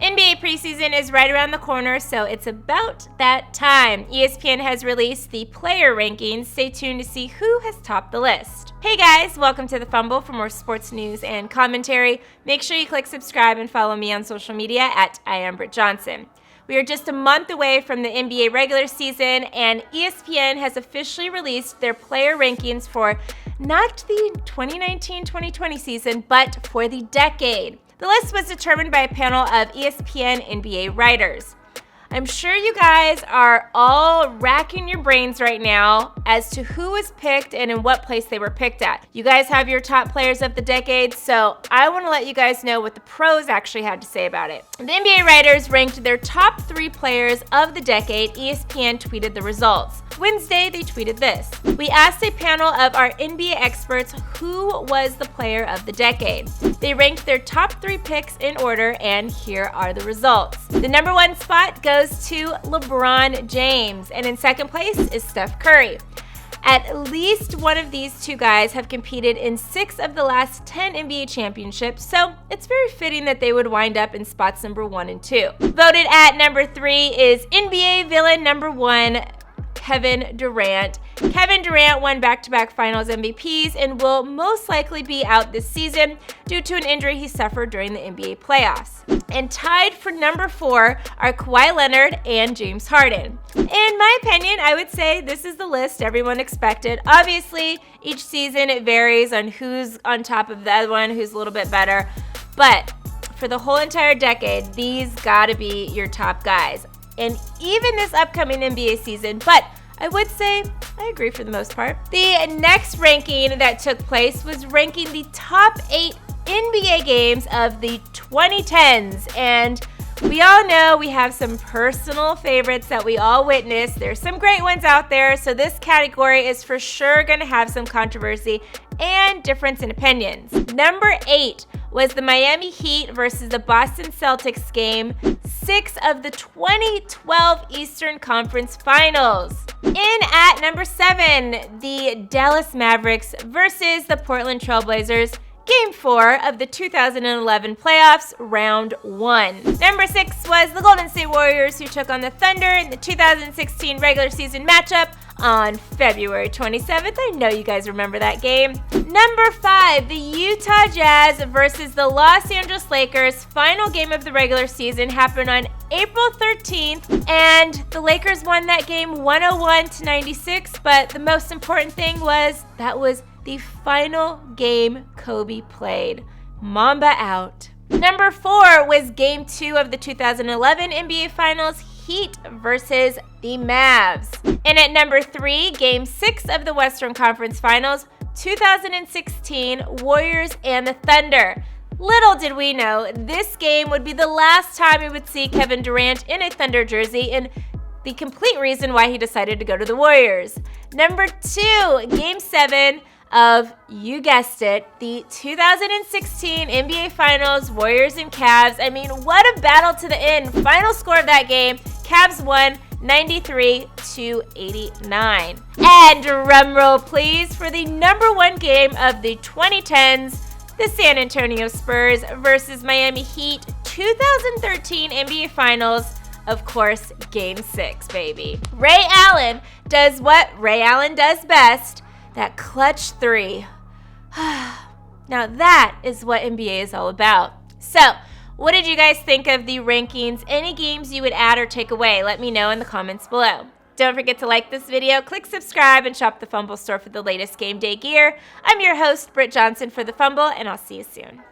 NBA preseason is right around the corner, so it's about that time. ESPN has released the player rankings. Stay tuned to see who has topped the list. Hey guys, welcome to the Fumble. For more sports news and commentary, make sure you click subscribe and follow me on social media at @IamBrittJohnson. We are just a month away from the NBA regular season, and ESPN has officially released their player rankings for not the 2019-2020 season, but for the decade. The list was determined by a panel of ESPN NBA writers. I'm sure you guys are all racking your brains right now as to who was picked and in what place they were picked at. You guys have your top players of the decade, so I want to let you guys know what the pros actually had to say about it. The NBA writers ranked their top 3 players of the decade. ESPN tweeted the results. Wednesday, they tweeted this. We asked a panel of our NBA experts who was the player of the decade. They ranked their top 3 picks in order, and here are the results. The number 1 spot goes to LeBron James, and in second place is Steph Curry. At least one of these two guys have competed in 6 of the last 10 NBA championships, so it's very fitting that they would wind up in spots number 1 and 2. Voted at number 3 is NBA villain number 1, Kevin Durant. Kevin Durant won back-to-back finals MVPs and will most likely be out this season due to an injury he suffered during the NBA playoffs. And tied for number 4 are Kawhi Leonard and James Harden. In my opinion, I would say this is the list everyone expected. Obviously, each season it varies on who's on top of the other one, who's a little bit better. But for the whole entire decade, these gotta be your top guys. And even this upcoming NBA season, but I would say I agree for the most part. The next ranking that took place was ranking the top 8 NBA games of the 2010s, and we all know we have some personal favorites that we all witnessed. There's some great ones out there, so this category is for sure going to have some controversy and difference in opinions. Number 8 was the Miami Heat versus the Boston Celtics game 6 of the 2012 Eastern Conference Finals. In at number 7, the Dallas Mavericks versus the Portland Trailblazers, Game 4 of the 2011 playoffs, Round 1. Number 6 was the Golden State Warriors, who took on the Thunder in the 2016 regular season matchup on February 27th. I know you guys remember that game. Number 5, the Utah Jazz versus the Los Angeles Lakers. Final game of the regular season happened on April 13th, and the Lakers won that game 101-96, but the most important thing was that was the final game Kobe played. Mamba out. Number 4 was Game 2 of the 2011 NBA Finals, Heat versus the Mavs. And at number 3, Game 6 of the Western Conference Finals, 2016, Warriors and the Thunder. Little did we know, this game would be the last time we would see Kevin Durant in a Thunder jersey, and the complete reason why he decided to go to the Warriors. Number 2, Game 7 of, you guessed it, the 2016 NBA Finals, Warriors and Cavs. I mean, what a battle to the end. Final score of that game, Cavs won 93-89. And drumroll please for the number 1 game of the 2010s, the San Antonio Spurs versus Miami Heat 2013 NBA Finals. Of course, Game 6, baby. Ray Allen does what Ray Allen does best, that clutch 3. Now that is what NBA is all about. So, what did you guys think of the rankings? Any games you would add or take away? Let me know in the comments below. Don't forget to like this video, click subscribe, and shop the Fumble store for the latest game day gear. I'm your host, Britt Johnson for the Fumble, and I'll see you soon.